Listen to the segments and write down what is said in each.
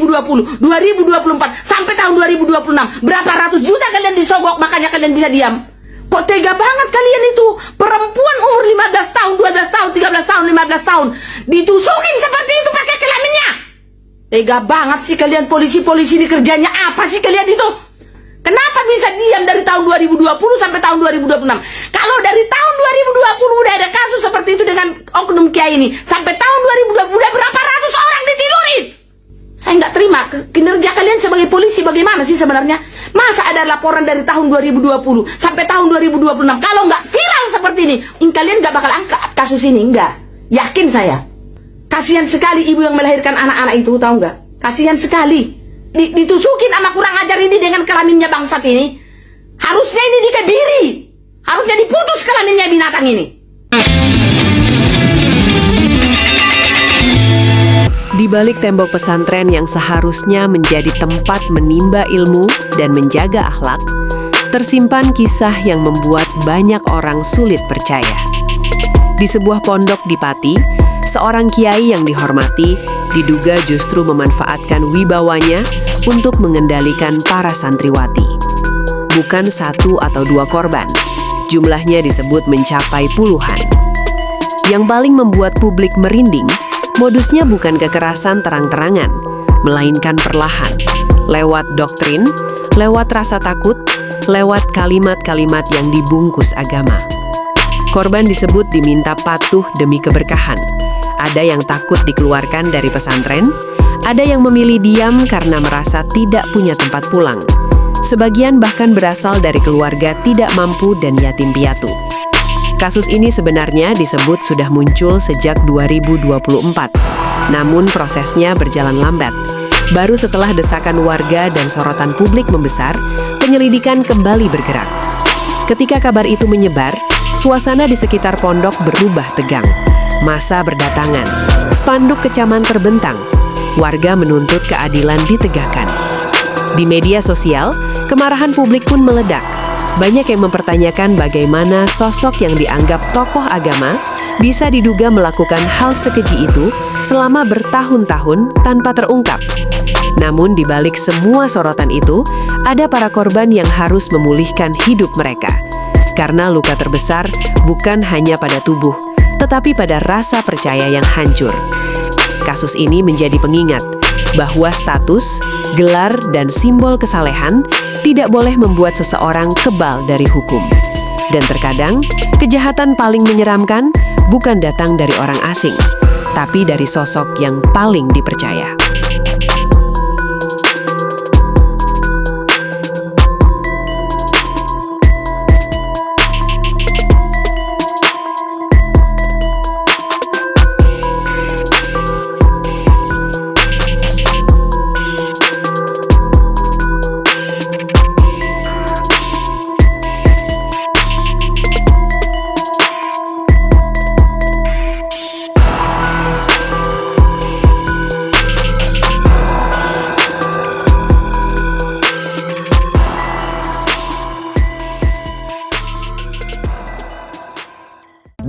2020, 2024, sampai tahun 2026. Berapa ratus juta kalian disogok, makanya kalian bisa diam. Kok tega banget kalian itu? Perempuan umur 15 tahun, 12 tahun, 13 tahun, 15 tahun ditusukin seperti itu pakai kelaminnya. Tega banget sih kalian polisi-polisi, ini kerjanya apa sih kalian itu? Kenapa bisa diam dari tahun 2020 sampai tahun 2026? Kalau dari tahun 2020 udah ada kasus seperti itu dengan oknum kiai ini, sampai tahun 2020 udah berapa ratus orang ditidurin? Saya nggak terima kinerja kalian sebagai polisi. Bagaimana sih sebenarnya? Masa ada laporan dari tahun 2020 sampai tahun 2026? Kalau nggak viral seperti ini, kalian nggak bakal angkat kasus ini, nggak? Yakin saya. Kasihan sekali ibu yang melahirkan anak-anak itu, tahu nggak? Kasihan sekali. Ditusukin sama kurang ajar ini dengan kelaminnya bangsat ini. Harusnya ini dikebiri. Harusnya diputus kelaminnya binatang ini. Di balik tembok pesantren yang seharusnya menjadi tempat menimba ilmu dan menjaga akhlak, tersimpan kisah yang membuat banyak orang sulit percaya. Di sebuah pondok di Pati, seorang kiai yang dihormati diduga justru memanfaatkan wibawanya untuk mengendalikan para santriwati. Bukan satu atau dua korban, jumlahnya disebut mencapai puluhan. Yang paling membuat publik merinding, modusnya bukan kekerasan terang-terangan, melainkan perlahan, lewat doktrin, lewat rasa takut, lewat kalimat-kalimat yang dibungkus agama. Korban disebut diminta patuh demi keberkahan. Ada yang takut dikeluarkan dari pesantren, ada yang memilih diam karena merasa tidak punya tempat pulang. Sebagian bahkan berasal dari keluarga tidak mampu dan yatim piatu. Kasus ini sebenarnya disebut sudah muncul sejak 2024. Namun prosesnya berjalan lambat. Baru setelah desakan warga dan sorotan publik membesar, penyelidikan kembali bergerak. Ketika kabar itu menyebar, suasana di sekitar pondok berubah tegang. Massa berdatangan, spanduk kecaman terbentang, warga menuntut keadilan ditegakkan. Di media sosial, kemarahan publik pun meledak. Banyak yang mempertanyakan bagaimana sosok yang dianggap tokoh agama bisa diduga melakukan hal sekeji itu selama bertahun-tahun tanpa terungkap. Namun di balik semua sorotan itu, ada para korban yang harus memulihkan hidup mereka. Karena luka terbesar bukan hanya pada tubuh, tetapi pada rasa percaya yang hancur. Kasus ini menjadi pengingat bahwa status, gelar, dan simbol kesalehan tidak boleh membuat seseorang kebal dari hukum. Dan terkadang, kejahatan paling menyeramkan bukan datang dari orang asing, tapi dari sosok yang paling dipercaya.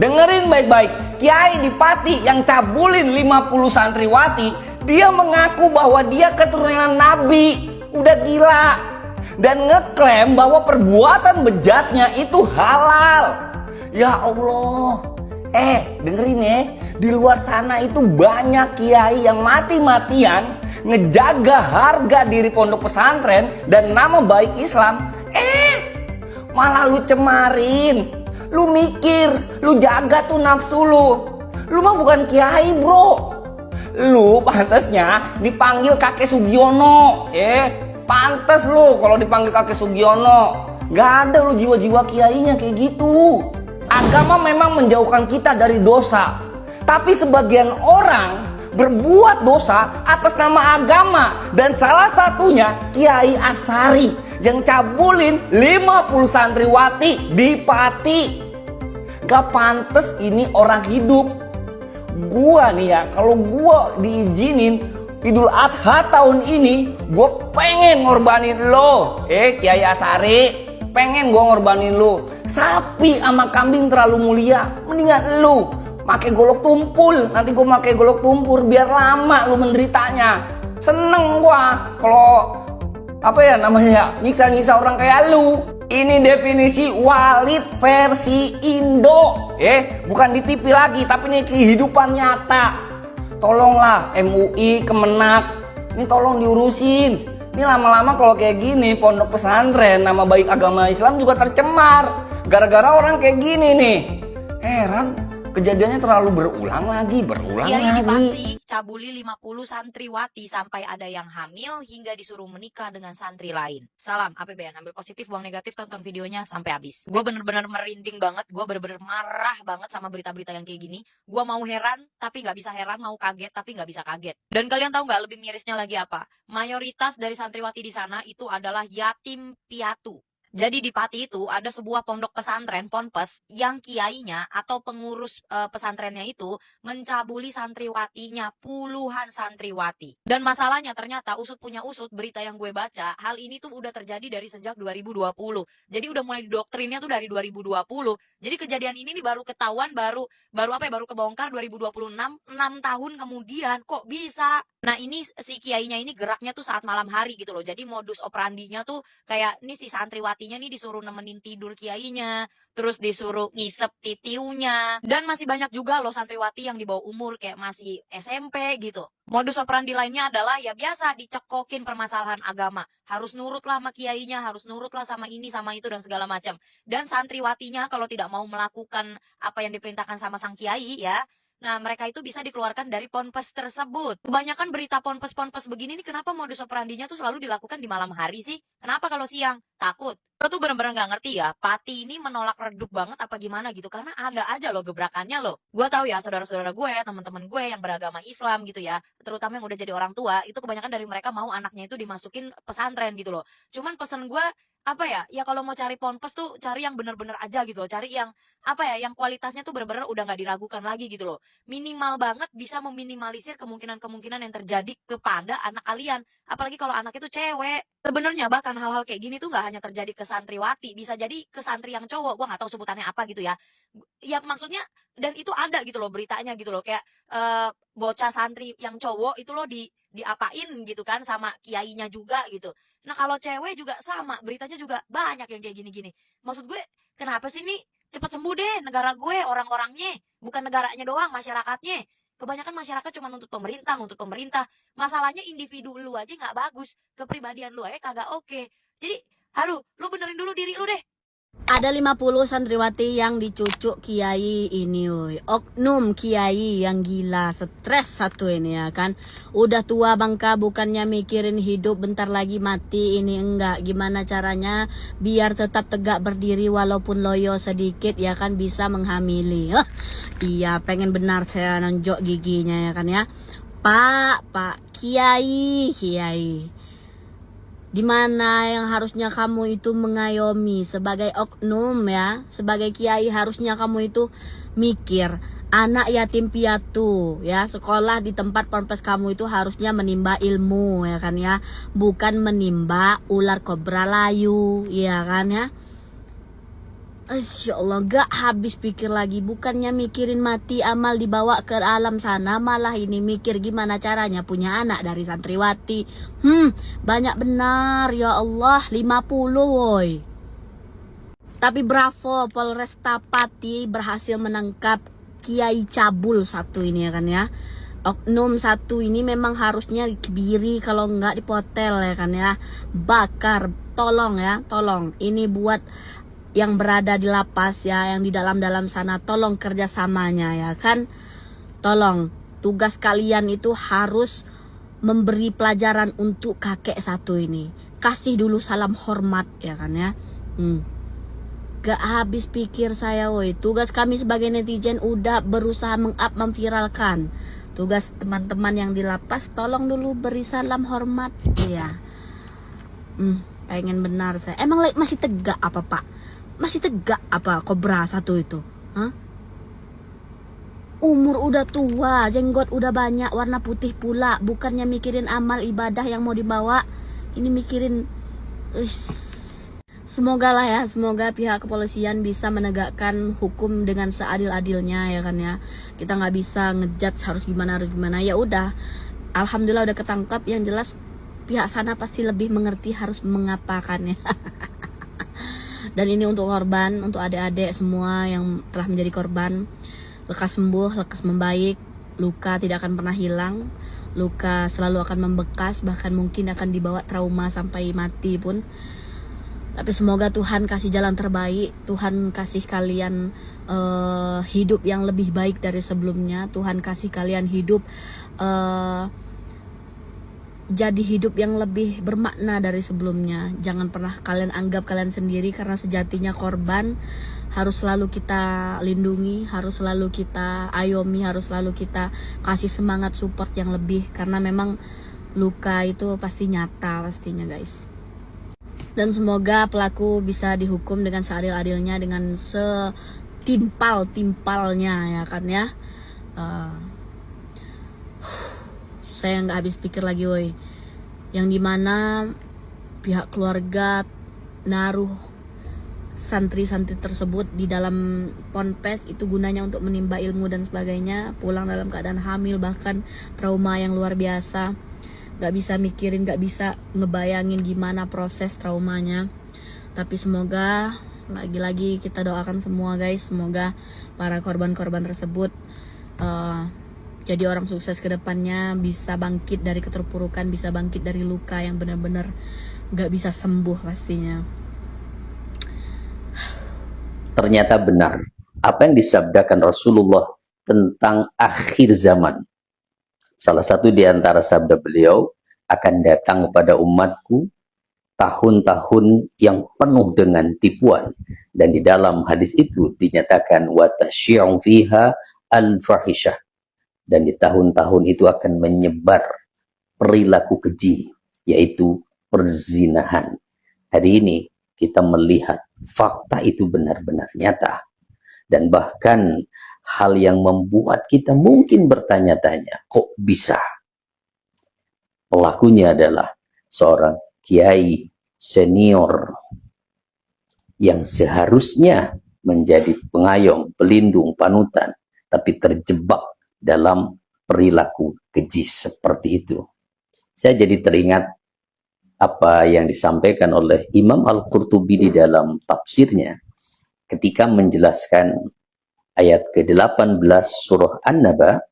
Dengerin baik-baik, Kiai di Pati yang cabulin 50 santriwati, dia mengaku bahwa dia keturunan Nabi, udah gila. Dan ngeklaim bahwa perbuatan bejatnya itu halal. Ya Allah, dengerin ya, di luar sana itu banyak kiai yang mati-matian ngejaga harga diri pondok pesantren dan nama baik Islam. Malah lu cemarin. Lu mikir, lu jaga tuh nafsu lu. Lu mah bukan kiai bro. Lu pantasnya dipanggil kakek Sugiono. Pantas lu kalau dipanggil kakek Sugiono. Gak ada lu jiwa-jiwa kiainya kayak gitu. Agama memang menjauhkan kita dari dosa. Tapi sebagian orang berbuat dosa atas nama agama. Dan salah satunya Kiai Asari yang cabulin 50 santriwati di Pati. Gak pantas ini orang hidup. Gua nih ya, kalau gua diizinin Idul Adha tahun ini, gua pengen ngorbanin lo. Kiai Asari, pengen gua ngorbanin lo. Sapi sama kambing terlalu mulia, mendingan lo pakai golok tumpul. Nanti gua pakai golok tumpul biar lama lu menderitanya. Seneng gua kalau apa ya namanya nyiksa-nyiksa orang kayak lu. Ini definisi Walid versi Indo, bukan di TV lagi, tapi ini kehidupan nyata. Tolonglah MUI, Kemenak, ini tolong diurusin. Ini lama-lama kalau kayak gini, pondok pesantren, nama baik agama Islam juga tercemar. Gara-gara orang kayak gini nih. Heran, kejadiannya terlalu berulang lagi. Kiai di Pati cabuli 50 santriwati sampai ada yang hamil hingga disuruh menikah dengan santri lain. Salam APBN, ambil positif, buang negatif, tonton videonya sampai habis. Gue bener-bener merinding banget, gue bener-bener marah banget sama berita-berita yang kayak gini. Gue mau heran tapi gak bisa heran, mau kaget tapi gak bisa kaget. Dan kalian tahu gak lebih mirisnya lagi apa? Mayoritas dari santriwati di sana itu adalah yatim piatu. Jadi di Pati itu ada sebuah pondok pesantren, ponpes, yang kiainya atau pengurus pesantrennya itu mencabuli santriwatinya, puluhan santriwati. Dan masalahnya ternyata usut punya usut, berita yang gue baca, hal ini tuh udah terjadi dari sejak 2020. Jadi udah mulai didoktrinnya tuh dari 2020. Jadi kejadian ini nih baru ketahuan, baru kebongkar 2026, 6 tahun kemudian. Kok bisa? Nah ini si kiainya ini geraknya tuh saat malam hari gitu loh. Jadi modus operandinya tuh kayak ini si santriwatinya nih disuruh nemenin tidur kiainya, terus disuruh ngisep titiunya. Dan masih banyak juga loh santriwati yang di bawah umur kayak masih SMP gitu. Modus operandi lainnya adalah ya biasa dicekokin permasalahan agama. Harus nurutlah sama kiainya, harus nurutlah sama ini sama itu dan segala macam. Dan santriwatinya kalau tidak mau melakukan apa yang diperintahkan sama sang kiai ya, nah, mereka itu bisa dikeluarkan dari ponpes tersebut. Kebanyakan berita ponpes-ponpes begini nih, kenapa modus operandinya tuh selalu dilakukan di malam hari sih? Kenapa kalau siang? Takut. Lo tuh bener-bener gak ngerti ya, Pati ini menolak redup banget apa gimana gitu. Karena ada aja loh gebrakannya loh. Gue tahu ya, saudara-saudara gue, teman-teman gue yang beragama Islam gitu ya, terutama yang udah jadi orang tua, itu kebanyakan dari mereka mau anaknya itu dimasukin pesantren gitu loh. Cuman pesen gue, apa ya kalau mau cari ponpes tuh cari yang bener-bener aja gitu loh, cari yang yang kualitasnya tuh bener-bener udah gak diragukan lagi gitu loh, minimal banget bisa meminimalisir kemungkinan-kemungkinan yang terjadi kepada anak kalian, apalagi kalau anak itu cewek. Sebenarnya bahkan hal-hal kayak gini tuh gak hanya terjadi ke santriwati, bisa jadi ke santri yang cowok, gua gak tahu sebutannya apa gitu ya maksudnya. Dan itu ada gitu loh beritanya gitu loh, kayak bocah santri yang cowok itu loh diapain gitu kan sama kiainya juga gitu. Nah kalau cewek juga sama, beritanya juga banyak yang kayak gini-gini. Maksud gue, kenapa sih nih cepet sembuh deh negara gue, orang-orangnya, bukan negaranya doang, masyarakatnya. Kebanyakan masyarakat cuma nuntut pemerintah. Masalahnya individu lu aja nggak bagus, kepribadian lu aja kagak oke. Jadi, aduh, lu benerin dulu diri lu deh. Ada 50 santriwati yang dicucuk kiai ini, woy. Oknum kiai yang gila, stres satu ini ya kan. Udah tua bangka, bukannya mikirin hidup bentar lagi mati, ini enggak. Gimana caranya biar tetap tegak berdiri walaupun loyo sedikit ya kan, bisa menghamili. Iya, pengen benar saya nonjok giginya ya kan ya. Pak kiai. Dimana yang harusnya kamu itu mengayomi sebagai oknum ya, sebagai kiai harusnya kamu itu mikir anak yatim piatu ya, sekolah di tempat ponpes kamu itu harusnya menimba ilmu ya kan ya, bukan menimba ular kobra layu ya kan ya. Insya Allah gak habis pikir lagi, bukannya mikirin mati amal dibawa ke alam sana, malah ini mikir gimana caranya punya anak dari santriwati. Banyak benar ya Allah, 50 woi. Tapi bravo, Polresta Pati berhasil menangkap kiai cabul satu ini ya kan ya. Oknum satu ini memang harusnya dikebiri, kalau enggak dipotel ya kan ya, bakar. Tolong ini buat yang berada di lapas ya, yang di dalam sana, tolong kerjasamanya ya kan. Tolong, tugas kalian itu harus memberi pelajaran untuk kakek satu ini. Kasih dulu salam hormat ya kan ya. Gak habis pikir saya woi. Tugas kami sebagai netizen udah berusaha memviralkan. Tugas teman-teman yang di lapas, tolong dulu beri salam hormat ya. Pengen benar saya. Emang masih tegak apa pak? Masih tegak apa kobra satu itu? Umur udah tua, jenggot udah banyak, warna putih pula. Bukannya mikirin amal ibadah yang mau dibawa, ini mikirin. Semoga lah ya, semoga pihak kepolisian bisa menegakkan hukum dengan seadil-adilnya ya kan ya. Kita nggak bisa ngejudge harus gimana. Ya udah, Alhamdulillah udah ketangkap. Yang jelas pihak sana pasti lebih mengerti harus mengapakannya. Dan ini untuk korban, untuk adik-adik semua yang telah menjadi korban. Lekas sembuh, lekas membaik. Luka tidak akan pernah hilang. Luka selalu akan membekas, bahkan mungkin akan dibawa trauma sampai mati pun. Tapi semoga Tuhan kasih jalan terbaik. Tuhan kasih kalian hidup yang lebih baik dari sebelumnya. Tuhan kasih kalian hidup jadi hidup yang lebih bermakna dari sebelumnya. Jangan pernah kalian anggap kalian sendiri, karena sejatinya korban harus selalu kita lindungi, harus selalu kita ayomi, harus selalu kita kasih semangat support yang lebih, karena memang luka itu pasti nyata pastinya guys. Dan semoga pelaku bisa dihukum dengan seadil-adilnya, dengan setimpal-timpalnya ya kan ya. Saya nggak habis pikir lagi woi, yang dimana pihak keluarga naruh santri-santri tersebut di dalam ponpes itu gunanya untuk menimba ilmu dan sebagainya, pulang dalam keadaan hamil, bahkan trauma yang luar biasa. Nggak bisa mikirin, nggak bisa ngebayangin gimana proses traumanya. Tapi semoga lagi-lagi kita doakan semua guys, semoga para korban-korban tersebut jadi orang sukses ke depannya, bisa bangkit dari keterpurukan, bisa bangkit dari luka yang benar-benar gak bisa sembuh pastinya. Ternyata benar apa yang disabdakan Rasulullah tentang akhir zaman. Salah satu di antara sabda beliau, akan datang kepada umatku tahun-tahun yang penuh dengan tipuan. Dan di dalam hadis itu dinyatakan wa tasyi'u fiha al-fahishah. Dan di tahun-tahun itu akan menyebar perilaku keji, yaitu perzinahan. Hari ini kita melihat fakta itu benar-benar nyata. Dan bahkan hal yang membuat kita mungkin bertanya-tanya, kok bisa? Pelakunya adalah seorang kiai senior yang seharusnya menjadi pengayom, pelindung, panutan, tapi terjebak dalam perilaku keji seperti itu. Saya jadi teringat apa yang disampaikan oleh Imam Al-Qurtubi di dalam tafsirnya ketika menjelaskan ayat ke-18 surah An-Naba,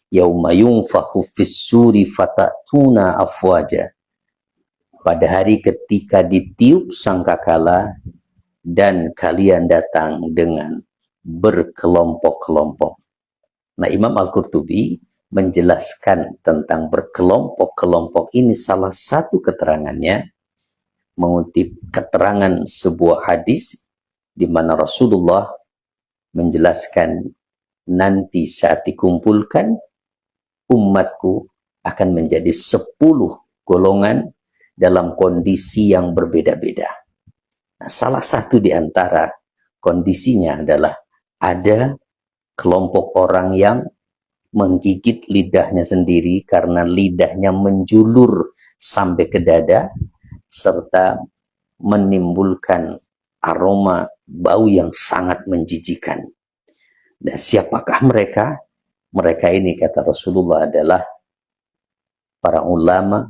yauma yunfakhu fis-suri fatatuna afwaja. Pada hari ketika ditiup sangkakala dan kalian datang dengan berkelompok-kelompok. Nah, Imam Al-Qurtubi menjelaskan tentang berkelompok-kelompok ini, salah satu keterangannya mengutip keterangan sebuah hadis di mana Rasulullah menjelaskan nanti saat dikumpulkan umatku akan menjadi 10 golongan dalam kondisi yang berbeda-beda. Nah, salah satu di antara kondisinya adalah ada kelompok orang yang menggigit lidahnya sendiri karena lidahnya menjulur sampai ke dada serta menimbulkan aroma bau yang sangat menjijikan. Dan siapakah mereka? Mereka ini kata Rasulullah adalah para ulama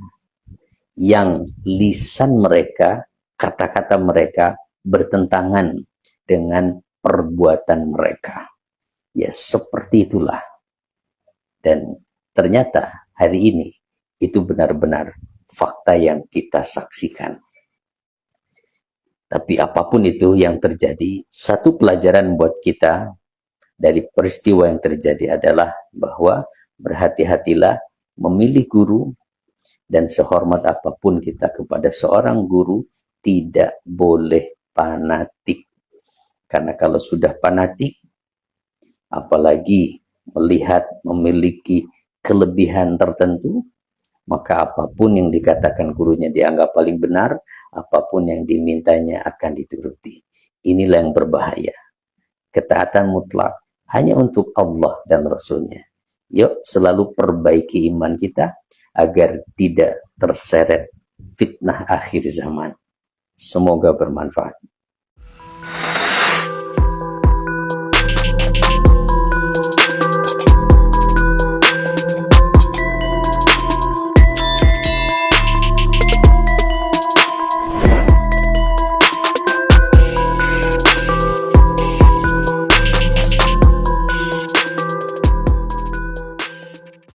yang lisan mereka, kata-kata mereka bertentangan dengan perbuatan mereka. Ya, seperti itulah. Dan ternyata hari ini itu benar-benar fakta yang kita saksikan. Tapi apapun itu yang terjadi, satu pelajaran buat kita dari peristiwa yang terjadi adalah bahwa berhati-hatilah memilih guru, dan sehormat apapun kita kepada seorang guru, tidak boleh fanatik. Karena kalau sudah fanatik, apalagi melihat memiliki kelebihan tertentu, maka apapun yang dikatakan gurunya dianggap paling benar, apapun yang dimintanya akan dituruti. Inilah yang berbahaya. Ketaatan mutlak hanya untuk Allah dan Rasulnya. Yuk selalu perbaiki iman kita agar tidak terseret fitnah akhir zaman. Semoga bermanfaat.